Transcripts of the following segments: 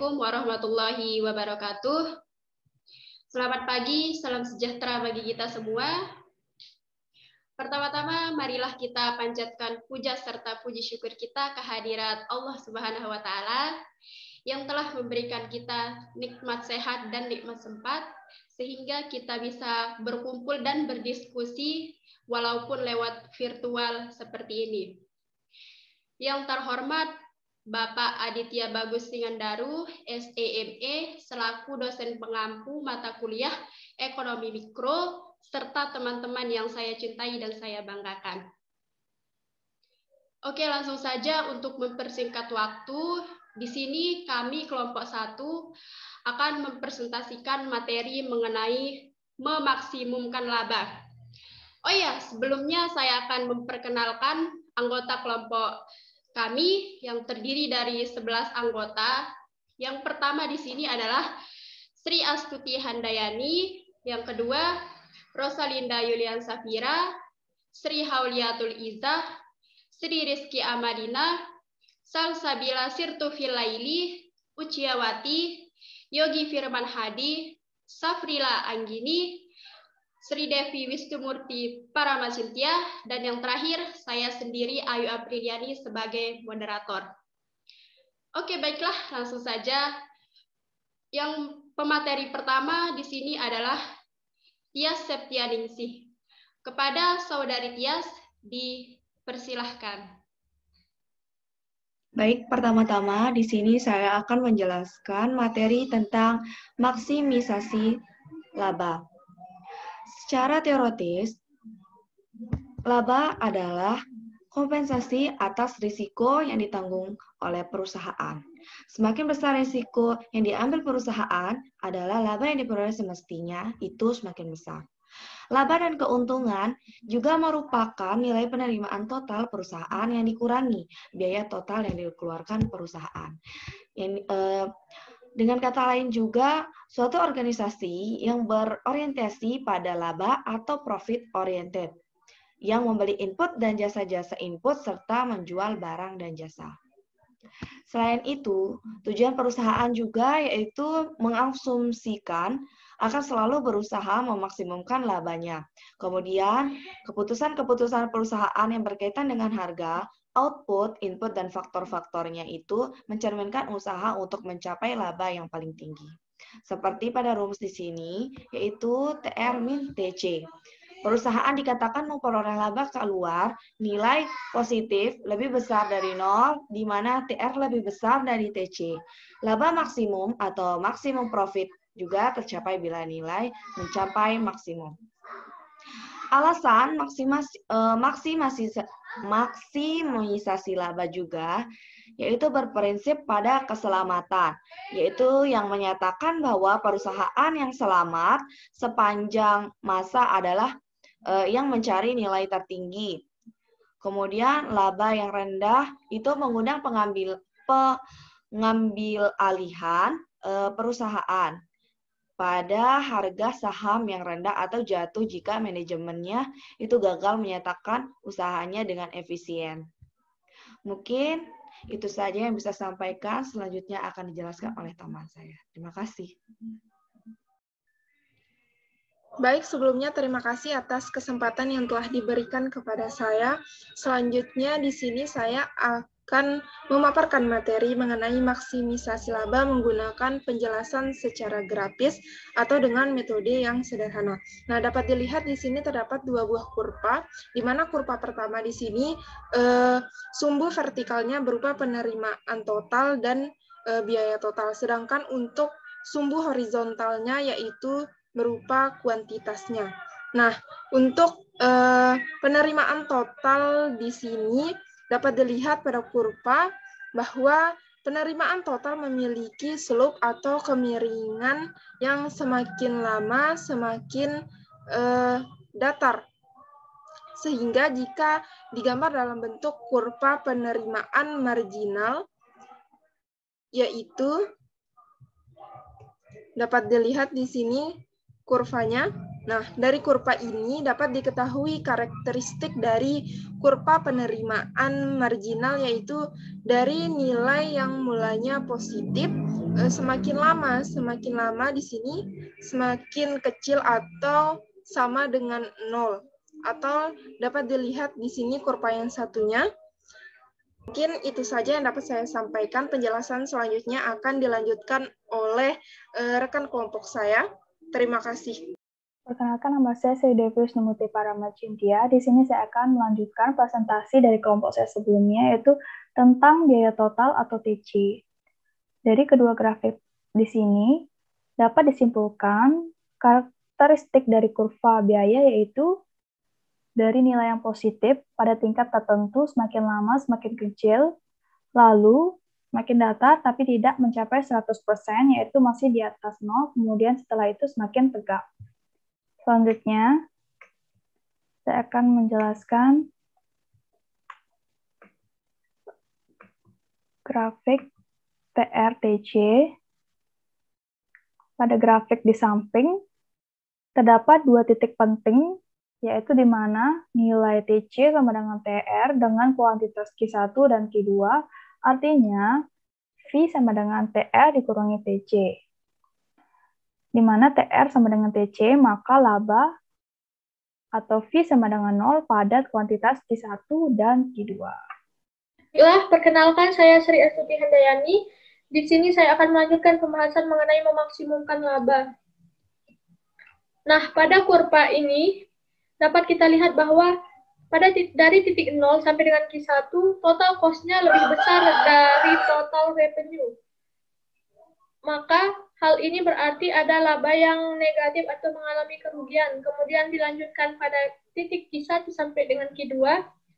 Assalamualaikum warahmatullahi wabarakatuh. Selamat pagi, salam sejahtera bagi kita semua. Pertama-tama, marilah kita panjatkan puja serta puji syukur kita kehadirat Allah Subhanahu wa Ta'ala yang telah memberikan kita nikmat sehat dan nikmat sempat, sehingga kita bisa berkumpul dan berdiskusi walaupun lewat virtual seperti ini. Yang terhormat Bapak Aditya Bagus Singandaru, SEME, selaku dosen pengampu mata kuliah Ekonomi Mikro, serta teman-teman yang saya cintai dan saya banggakan. Oke, langsung saja untuk mempersingkat waktu, di sini kami kelompok 1 akan mempresentasikan materi mengenai memaksimumkan laba. Oh ya, sebelumnya saya akan memperkenalkan anggota kelompok kami yang terdiri dari 11 anggota. Yang pertama di sini adalah Sri Astuti Handayani, yang kedua Rosalinda Yulian Safira, Sri Hauliatul Izzah, Sri Rizky Amadina, Salsabila Sirtufilaili, Uciawati, Yogi Firman Hadi, Safrila Anggini, Sri Devi Wistumurti Paramasintia, dan yang terakhir saya sendiri Ayu Apriliani sebagai moderator. Oke, baiklah, langsung saja. Yang pemateri pertama di sini adalah Tias Septianingsih. Kepada Saudari Tias dipersilahkan. Baik, pertama-tama di sini saya akan menjelaskan materi tentang maksimisasi laba. Secara teoritis, laba adalah kompensasi atas risiko yang ditanggung oleh perusahaan. Semakin besar risiko yang diambil perusahaan adalah laba yang diperoleh semestinya itu semakin besar. Laba dan keuntungan juga merupakan nilai penerimaan total perusahaan yang dikurangi biaya total yang dikeluarkan perusahaan. Dengan kata lain juga, suatu organisasi yang berorientasi pada laba atau profit oriented, yang membeli input dan jasa-jasa input serta menjual barang dan jasa. Selain itu, tujuan perusahaan juga yaitu mengasumsikan akan selalu berusaha memaksimumkan labanya. Kemudian, keputusan-keputusan perusahaan yang berkaitan dengan harga, output, input, dan faktor-faktornya itu mencerminkan usaha untuk mencapai laba yang paling tinggi. Seperti pada rumus di sini, yaitu TR min TC. Perusahaan dikatakan memperoleh laba keluar nilai positif lebih besar dari 0, di mana TR lebih besar dari TC. Laba maksimum atau maksimum profit juga tercapai bila nilai mencapai maksimum. Alasan maksimisasi laba juga yaitu berprinsip pada keselamatan, yaitu yang menyatakan bahwa perusahaan yang selamat sepanjang masa adalah yang mencari nilai tertinggi. Kemudian laba yang rendah itu mengundang pengambil alihan perusahaan pada harga saham yang rendah atau jatuh jika manajemennya itu gagal menyatakan usahanya dengan efisien. Mungkin itu saja yang bisa saya sampaikan, selanjutnya akan dijelaskan oleh teman saya. Terima kasih. Baik, sebelumnya terima kasih atas kesempatan yang telah diberikan kepada saya. Selanjutnya di sini saya akan memaparkan materi mengenai maksimisasi laba menggunakan penjelasan secara grafis atau dengan metode yang sederhana. Nah, dapat dilihat di sini terdapat dua buah kurva, di mana kurva pertama di sini sumbu vertikalnya berupa penerimaan total dan biaya total, sedangkan untuk sumbu horizontalnya yaitu berupa kuantitasnya. Nah, untuk penerimaan total di sini dapat dilihat pada kurva bahwa penerimaan total memiliki slope atau kemiringan yang semakin lama semakin datar. Sehingga jika digambar dalam bentuk kurva penerimaan marginal, yaitu dapat dilihat di sini kurvanya. Nah, dari kurva ini dapat diketahui karakteristik dari kurva penerimaan marginal, yaitu dari nilai yang mulanya positif semakin lama di sini semakin kecil atau sama dengan 0. Atau dapat dilihat di sini kurva yang satunya. Mungkin itu saja yang dapat saya sampaikan. Penjelasan selanjutnya akan dilanjutkan oleh rekan kelompok saya. Terima kasih. Perkenalkan, nama saya Sri Devius Numuti Parama Cynthia. Di sini saya akan melanjutkan presentasi dari kelompok saya sebelumnya, yaitu tentang biaya total atau TC. Dari kedua grafik di sini dapat disimpulkan karakteristik dari kurva biaya, yaitu dari nilai yang positif pada tingkat tertentu semakin lama semakin kecil, lalu semakin datar tapi tidak mencapai 100%, yaitu masih di atas 0, kemudian setelah itu semakin tegak. Selanjutnya, saya akan menjelaskan grafik TRTC. Pada grafik di samping, terdapat dua titik penting, yaitu di mana nilai TC sama dengan TR dengan kuantitas Q1 dan Q2, artinya V sama dengan TR dikurangi TC. Di mana TR sama dengan TC, maka laba atau V sama dengan 0 pada kuantitas Q1 dan Q2. Baiklah, perkenalkan saya Sri Astuti Handayani. Di sini saya akan melanjutkan pembahasan mengenai memaksimumkan laba. Nah, pada kurva ini dapat kita lihat bahwa dari titik 0 sampai dengan Q1, total cost-nya lebih besar dari total revenue. Maka hal ini berarti ada laba yang negatif atau mengalami kerugian. Kemudian dilanjutkan pada titik Q1 sampai dengan Q2,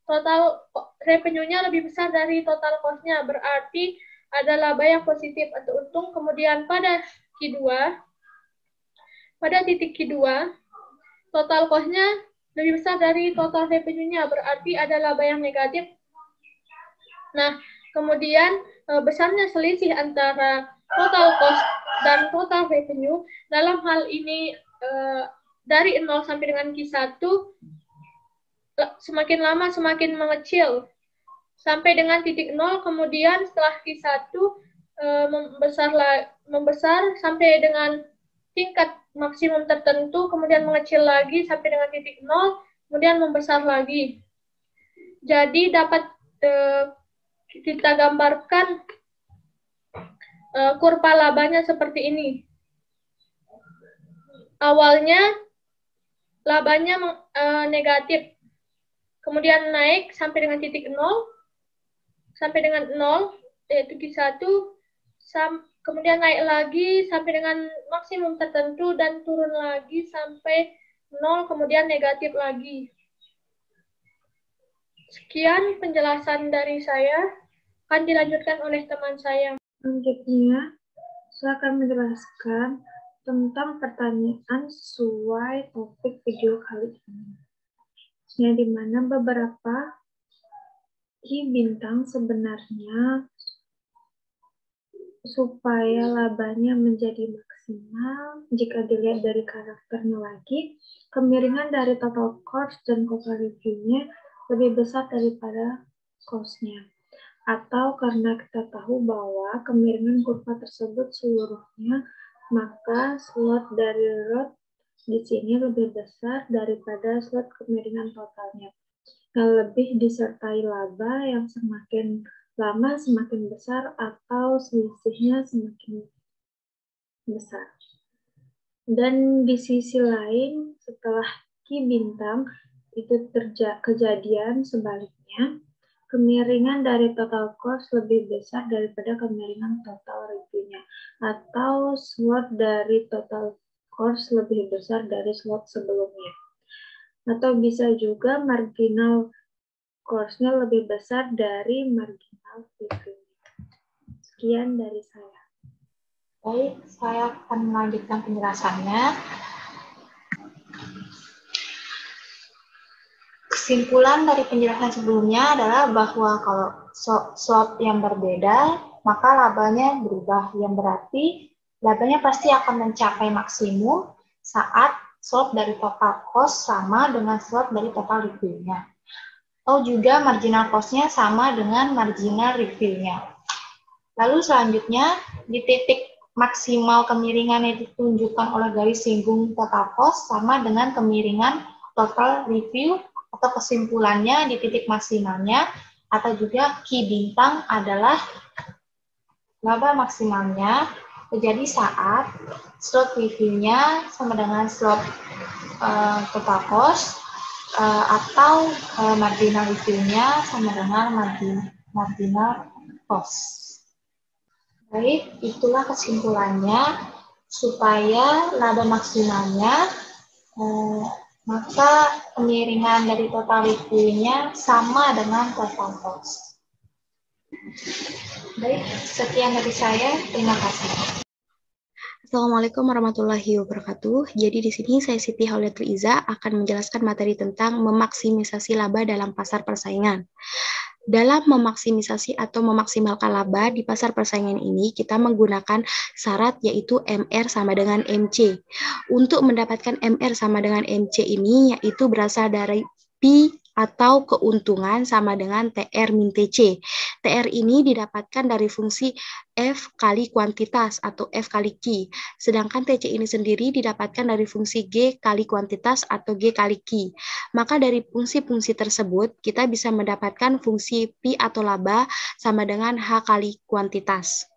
total revenue-nya lebih besar dari total cost-nya. Berarti ada laba yang positif atau untung. Kemudian pada Q2, pada titik Q2, total cost-nya lebih besar dari total revenue-nya, berarti ada laba yang negatif. Nah, kemudian besarnya selisih antara total cost dan total revenue, dalam hal ini dari 0 sampai dengan Q1, semakin lama semakin mengecil, sampai dengan titik 0, kemudian setelah Q1 membesar sampai dengan tingkat maksimum tertentu, kemudian mengecil lagi sampai dengan titik 0, kemudian membesar lagi. Jadi dapat kita gambarkan kurva labanya seperti ini. Awalnya labanya negatif, kemudian naik sampai dengan titik 0, sampai dengan 0, yaitu Q1, kemudian naik lagi sampai dengan maksimum tertentu dan turun lagi sampai 0, kemudian negatif lagi. Sekian penjelasan dari saya, akan dilanjutkan oleh teman saya. Selanjutnya, saya akan menjelaskan tentang pertanyaan sesuai topik video kali ini, yang dimana beberapa key bintang sebenarnya supaya labanya menjadi maksimal, jika dilihat dari karakternya lagi, kemiringan dari total cost dan total revenue-nya lebih besar daripada cost-nya. Atau karena kita tahu bahwa kemiringan kurva tersebut seluruhnya, maka slot dari rod di sini lebih besar daripada slot kemiringan totalnya. Yang lebih disertai laba yang semakin lama semakin besar atau selisihnya semakin besar. Dan di sisi lain, setelah Ki bintang itu kejadian sebaliknya, kemiringan dari total cost lebih besar daripada kemiringan total revenue-nya, atau slot dari total cost lebih besar dari slot sebelumnya. Atau bisa juga marginal cost-nya lebih besar dari marginal revenue. Sekian dari saya. Baik, saya akan melanjutkan penjelasannya. Kesimpulan dari penjelasan sebelumnya adalah bahwa kalau slot yang berbeda, maka labanya berubah. Yang berarti labanya pasti akan mencapai maksimum saat slot dari total cost sama dengan slot dari total revenue-nya. Atau juga marginal cost-nya sama dengan marginal revenue-nya. Lalu selanjutnya, di titik maksimal kemiringan yang ditunjukkan oleh garis singgung total cost sama dengan kemiringan total review atau kesimpulannya di titik maksimalnya, atau juga key bintang adalah laba maksimalnya terjadi saat slot reviewnya sama dengan slot total cost, atau marginal reviewnya sama dengan marginal cost. Baik, itulah kesimpulannya. Supaya laba maksimalnya, maka kemiringan dari total reviewnya sama dengan total cost. Baik, sekian dari saya. Terima kasih. Assalamualaikum warahmatullahi wabarakatuh. Jadi di sini saya Siti Hauliatul Iza akan menjelaskan materi tentang memaksimisasi laba dalam pasar persaingan. Dalam memaksimisasi atau memaksimalkan laba di pasar persaingan ini, kita menggunakan syarat yaitu MR sama dengan MC. Untuk mendapatkan MR sama dengan MC ini, yaitu berasal dari P atau keuntungan sama dengan TR min TC. TR ini didapatkan dari fungsi F kali kuantitas atau F kali Q. Sedangkan TC ini sendiri didapatkan dari fungsi G kali kuantitas atau G kali Q. Maka dari fungsi-fungsi tersebut, kita bisa mendapatkan fungsi P atau laba sama dengan H kali kuantitas.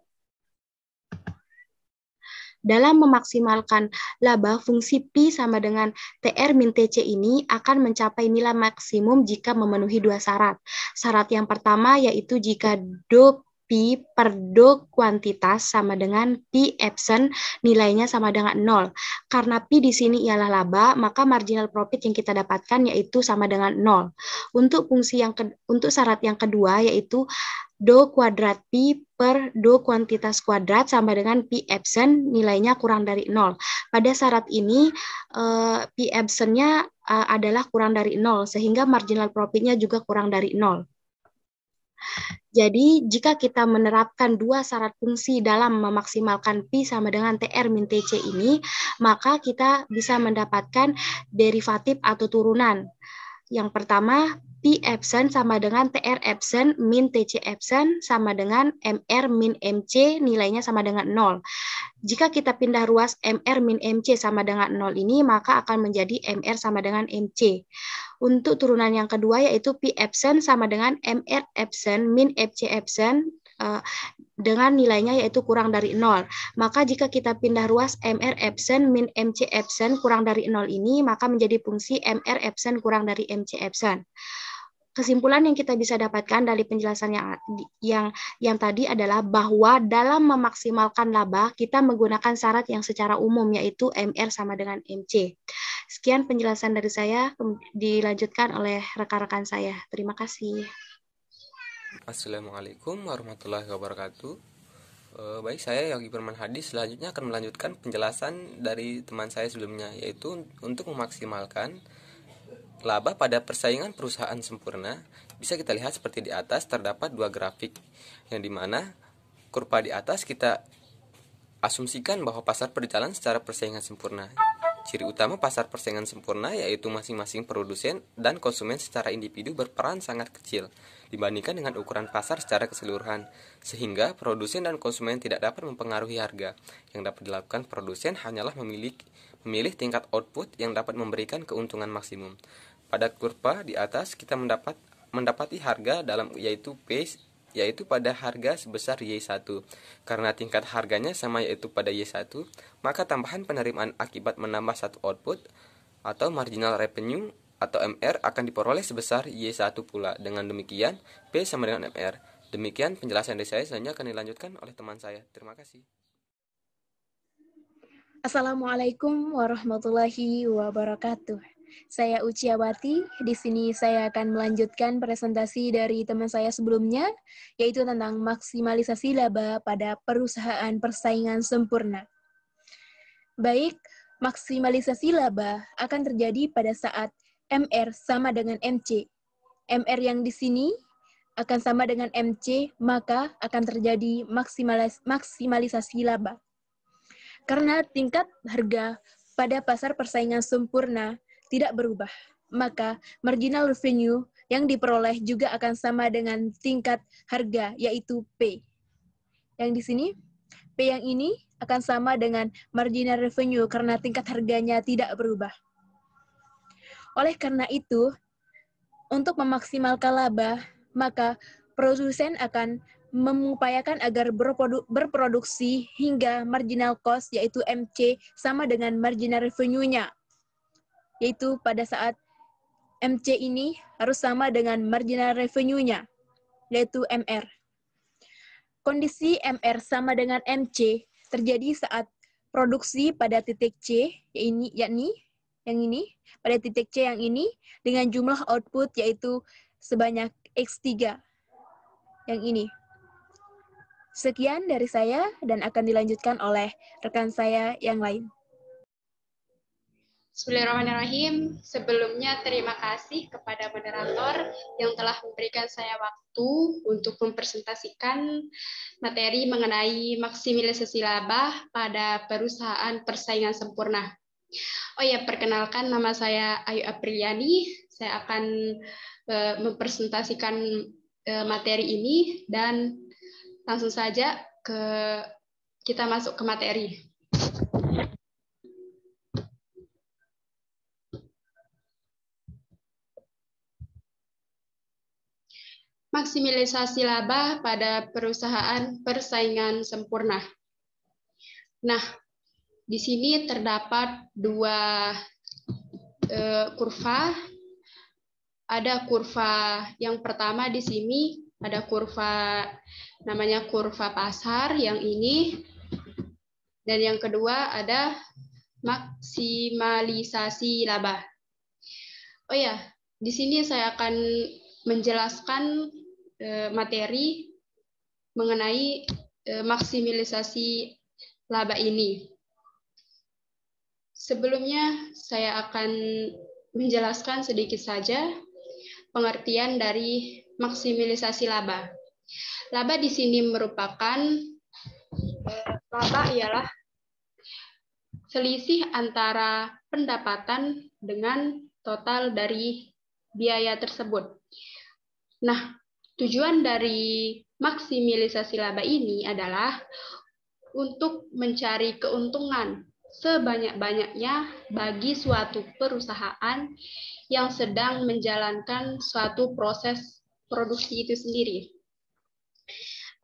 Dalam memaksimalkan laba, fungsi Pi sama dengan TR min TC ini akan mencapai nilai maksimum jika memenuhi dua syarat. Syarat yang pertama yaitu jika do Pi per do kuantitas sama dengan Pi epsilon nilainya sama dengan 0. Karena Pi di sini ialah laba, maka marginal profit yang kita dapatkan yaitu sama dengan 0. Untuk syarat yang kedua yaitu do kuadrat Pi per do kuantitas kuadrat sama dengan Pi epsilon nilainya kurang dari 0. Pada syarat ini Pi epsilonnya adalah kurang dari 0 sehingga marginal profitnya juga kurang dari 0. Jadi jika kita menerapkan dua syarat fungsi dalam memaksimalkan Pi sama dengan TR min TC ini, maka kita bisa mendapatkan derivatif atau turunan. Yang pertama, Pi epsilon sama dengan TR epsilon min TC epsilon sama dengan MR min MC nilainya sama dengan 0. Jika kita pindah ruas MR min MC sama dengan 0 ini, maka akan menjadi MR sama dengan MC. Untuk turunan yang kedua yaitu Pi epsilon sama dengan MR epsilon min FC epsilon dengan nilainya yaitu kurang dari 0. Maka jika kita pindah ruas MR epsilon min MC epsilon kurang dari 0 ini, maka menjadi fungsi MR epsilon kurang dari MC epsilon. Kesimpulan yang kita bisa dapatkan dari penjelasan yang tadi adalah bahwa dalam memaksimalkan laba, kita menggunakan syarat yang secara umum yaitu MR sama dengan MC. Sekian penjelasan dari saya, dilanjutkan oleh rekan-rekan saya. Terima kasih. Assalamualaikum warahmatullahi wabarakatuh. Baik, saya Yogi Firman Hadi selanjutnya akan melanjutkan penjelasan dari teman saya sebelumnya, yaitu untuk memaksimalkan laba pada persaingan perusahaan sempurna. Bisa kita lihat seperti di atas terdapat dua grafik, yang dimana kurva di atas kita asumsikan bahwa pasar berjalan secara persaingan sempurna. Ciri utama pasar persaingan sempurna yaitu masing-masing produsen dan konsumen secara individu berperan sangat kecil dibandingkan dengan ukuran pasar secara keseluruhan, sehingga produsen dan konsumen tidak dapat mempengaruhi harga. Yang dapat dilakukan produsen hanyalah memilih tingkat output yang dapat memberikan keuntungan maksimum. Pada kurva di atas kita mendapati harga dalam yaitu P yaitu pada harga sebesar Y1. Karena tingkat harganya sama yaitu pada Y1, maka tambahan penerimaan akibat menambah satu output atau marginal revenue atau MR akan diperoleh sebesar Y1 pula. Dengan demikian, P sama dengan MR. Demikian penjelasan dari saya, selanjutnya akan dilanjutkan oleh teman saya. Terima kasih. Assalamualaikum warahmatullahi wabarakatuh. Saya Uciawati. Di sini saya akan melanjutkan presentasi dari teman saya sebelumnya, yaitu tentang maksimalisasi laba pada perusahaan persaingan sempurna. Baik, maksimalisasi laba akan terjadi pada saat MR sama dengan MC. MR yang di sini akan sama dengan MC, maka akan terjadi maksimalisasi laba. Karena tingkat harga pada pasar persaingan sempurna tidak berubah, maka marginal revenue yang diperoleh juga akan sama dengan tingkat harga, yaitu P. yang di sini, P yang ini akan sama dengan marginal revenue karena tingkat harganya tidak berubah. Oleh karena itu, untuk memaksimalkan laba, maka produsen akan mengupayakan agar berproduksi hingga marginal cost, yaitu MC, sama dengan marginal revenue-nya. Yaitu pada saat MC ini harus sama dengan marginal revenue-nya, yaitu MR. Kondisi MR sama dengan MC terjadi saat produksi pada titik C, yakni yang ini, pada titik C yang ini, dengan jumlah output yaitu sebanyak X3, yang ini. Sekian dari saya dan akan dilanjutkan oleh rekan saya yang lain. Bismillahirrahmanirrahim. Sebelumnya terima kasih kepada moderator yang telah memberikan saya waktu untuk mempresentasikan materi mengenai maksimisasi laba pada perusahaan persaingan sempurna. Oh ya, perkenalkan nama saya Ayu Apriliani. Saya akan mempresentasikan materi ini dan langsung saja kita masuk ke materi. Maksimisasi laba pada perusahaan persaingan sempurna. Nah, di sini terdapat dua kurva. Ada kurva yang pertama di sini, ada kurva namanya kurva pasar yang ini. Dan yang kedua ada maksimalisasi laba. Oh ya, di sini saya akan menjelaskan materi mengenai maksimisasi laba ini. Sebelumnya saya akan menjelaskan sedikit saja pengertian dari maksimisasi laba. Laba di sini merupakan laba ialah selisih antara pendapatan dengan total dari biaya tersebut. Nah, tujuan dari maksimisasi laba ini adalah untuk mencari keuntungan sebanyak-banyaknya bagi suatu perusahaan yang sedang menjalankan suatu proses produksi itu sendiri.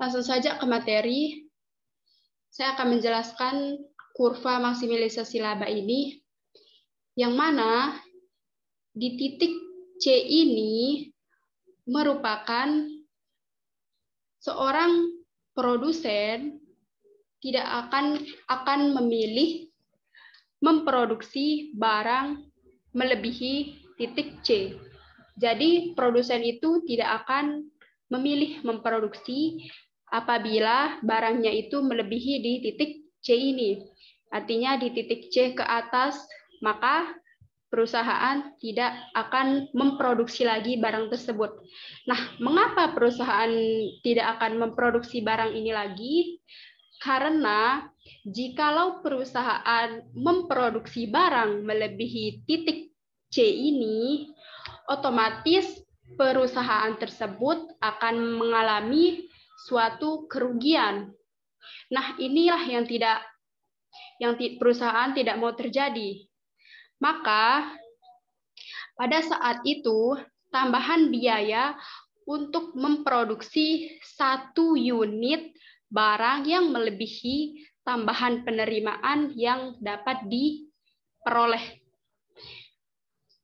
Langsung saja ke materi. Saya akan menjelaskan kurva maksimisasi laba ini, yang mana di titik C ini merupakan seorang produsen tidak akan memilih memproduksi barang melebihi titik C. Jadi produsen itu tidak akan memilih memproduksi apabila barangnya itu melebihi di titik C ini. Artinya di titik C ke atas, maka perusahaan tidak akan memproduksi lagi barang tersebut. Nah, mengapa perusahaan tidak akan memproduksi barang ini lagi? Karena jikalau perusahaan memproduksi barang melebihi titik C ini, otomatis perusahaan tersebut akan mengalami suatu kerugian. Nah, inilah yang perusahaan tidak mau terjadi. Maka pada saat itu tambahan biaya untuk memproduksi 1 unit barang yang melebihi tambahan penerimaan yang dapat diperoleh.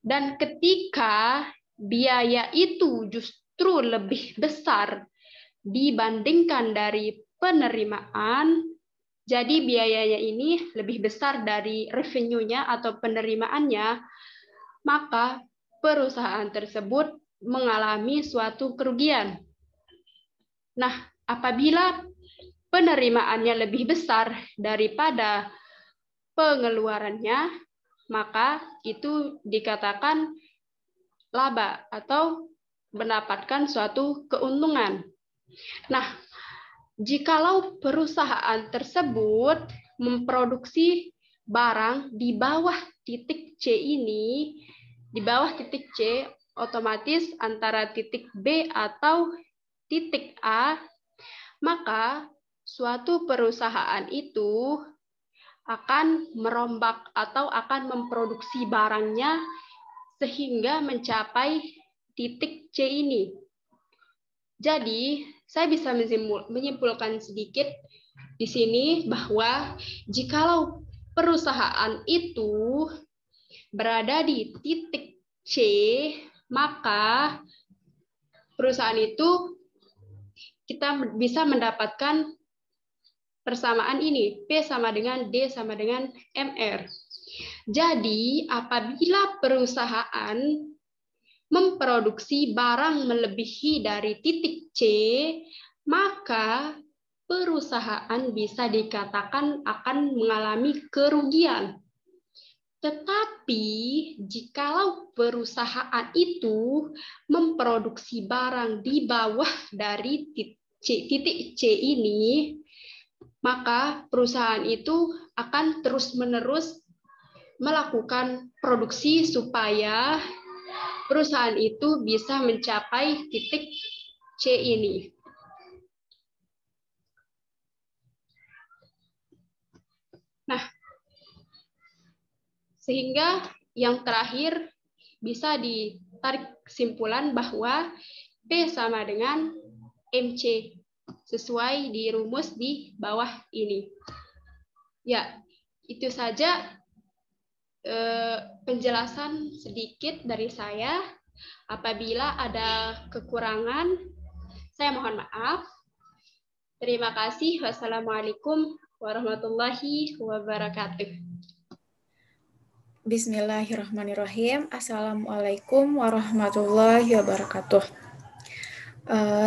Dan ketika biaya itu justru lebih besar dibandingkan dari penerimaan, jadi biayanya ini lebih besar dari revenue-nya atau penerimaannya, maka perusahaan tersebut mengalami suatu kerugian. Nah, apabila penerimaannya lebih besar daripada pengeluarannya, maka itu dikatakan laba atau mendapatkan suatu keuntungan. Nah, jikalau perusahaan tersebut memproduksi barang di bawah titik C ini, di bawah titik C, otomatis antara titik B atau titik A, maka suatu perusahaan itu akan merombak atau akan memproduksi barangnya sehingga mencapai titik C ini. Jadi, saya bisa menyimpulkan sedikit di sini bahwa jikalau perusahaan itu berada di titik C, maka perusahaan itu kita bisa mendapatkan persamaan ini, P sama dengan D sama dengan MR. Jadi, apabila perusahaan memproduksi barang melebihi dari titik C, maka perusahaan bisa dikatakan akan mengalami kerugian. Tetapi, jikalau perusahaan itu memproduksi barang di bawah dari titik C ini, maka perusahaan itu akan terus-menerus melakukan produksi supaya perusahaan itu bisa mencapai titik C ini. Nah, sehingga yang terakhir bisa ditarik kesimpulan bahwa P sama dengan MC sesuai di rumus di bawah ini. Ya, itu saja penjelasan sedikit dari saya. Apabila ada kekurangan, saya mohon maaf. Terima kasih. Wassalamualaikum warahmatullahi wabarakatuh. Bismillahirrahmanirrahim. Assalamualaikum warahmatullahi wabarakatuh.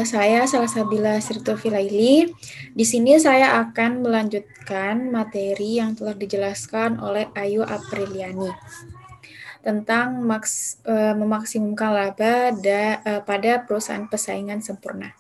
Saya Salsabila Sirtofilaili. Di sini saya akan melanjutkan materi yang telah dijelaskan oleh Ayu Apriliani tentang memaksimumkan laba pada perusahaan persaingan sempurna.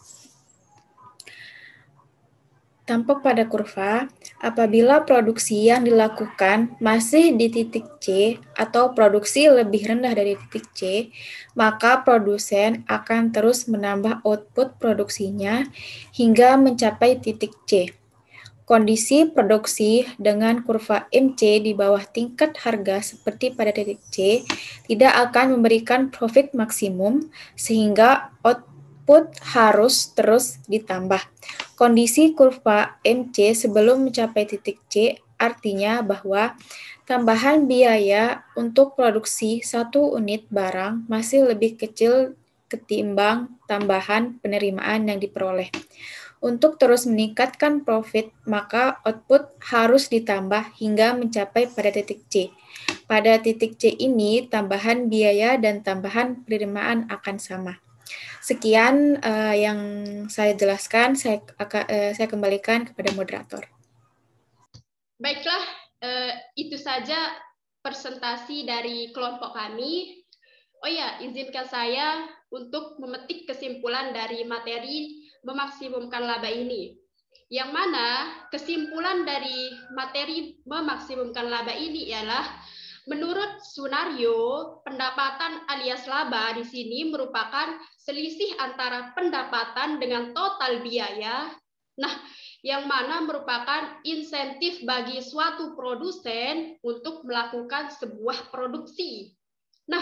Tampak pada kurva, apabila produksi yang dilakukan masih di titik C atau produksi lebih rendah dari titik C, maka produsen akan terus menambah output produksinya hingga mencapai titik C. Kondisi produksi dengan kurva MC di bawah tingkat harga seperti pada titik C tidak akan memberikan profit maksimum sehingga output harus terus ditambah. Kondisi kurva MC sebelum mencapai titik C artinya bahwa tambahan biaya untuk produksi satu unit barang masih lebih kecil ketimbang tambahan penerimaan yang diperoleh. Untuk terus meningkatkan profit, maka output harus ditambah hingga mencapai pada titik C. Pada titik C ini, tambahan biaya dan tambahan penerimaan akan sama. Sekian yang saya jelaskan, saya kembalikan kepada moderator. Baiklah, itu saja presentasi dari kelompok kami. Oh ya, izinkan saya untuk memetik kesimpulan dari materi memaksimumkan laba ini. Yang mana kesimpulan dari materi memaksimumkan laba ini ialah menurut Sunario, pendapatan alias laba di sini merupakan selisih antara pendapatan dengan total biaya. Nah, yang mana merupakan insentif bagi suatu produsen untuk melakukan sebuah produksi. Nah,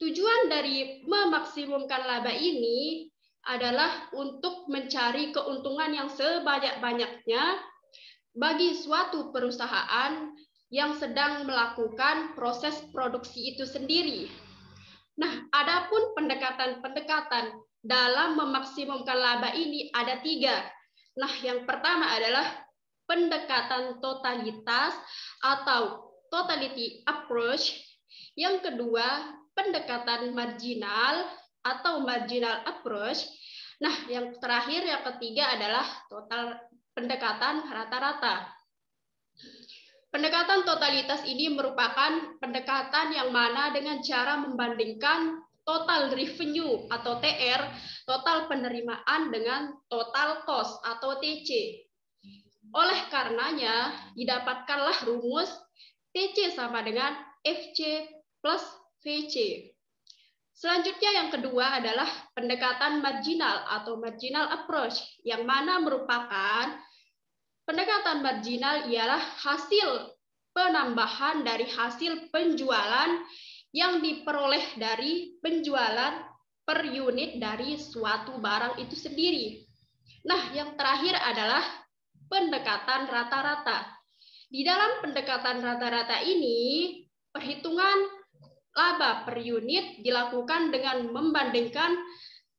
tujuan dari memaksimumkan laba ini adalah untuk mencari keuntungan yang sebanyak-banyaknya bagi suatu perusahaan yang sedang melakukan proses produksi itu sendiri. Nah, adapun pendekatan-pendekatan dalam memaksimumkan laba ini ada 3. Nah, yang pertama adalah pendekatan totalitas atau totality approach. Yang kedua, pendekatan marginal atau marginal approach. Nah, yang terakhir, yang ketiga adalah pendekatan rata-rata. Pendekatan totalitas ini merupakan pendekatan yang mana dengan cara membandingkan total revenue atau TR, total penerimaan dengan total cost atau TC. Oleh karenanya, didapatkanlah rumus TC sama dengan FC plus VC. Selanjutnya yang kedua adalah pendekatan marginal atau marginal approach, yang mana merupakan Pendekatan marginal ialah hasil penambahan dari hasil penjualan yang diperoleh dari penjualan per unit dari suatu barang itu sendiri. Nah, yang terakhir adalah pendekatan rata-rata. Di dalam pendekatan rata-rata ini, perhitungan laba per unit dilakukan dengan membandingkan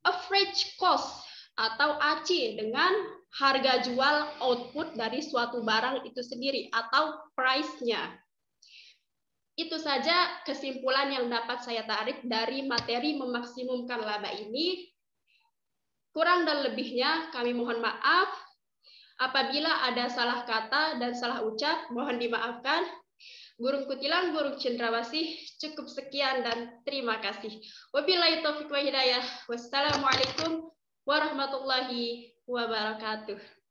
average cost atau AC dengan harga jual output dari suatu barang itu sendiri atau price-nya. Itu saja kesimpulan yang dapat saya tarik dari materi memaksimumkan laba ini. Kurang dan lebihnya kami mohon maaf. Apabila ada salah kata dan salah ucap, mohon dimaafkan. Burung kutilang, burung cendrawasih, cukup sekian dan terima kasih. Wabillahi taufiq wa hidayah. Wassalamualaikum warahmatullahi wabarakatuh.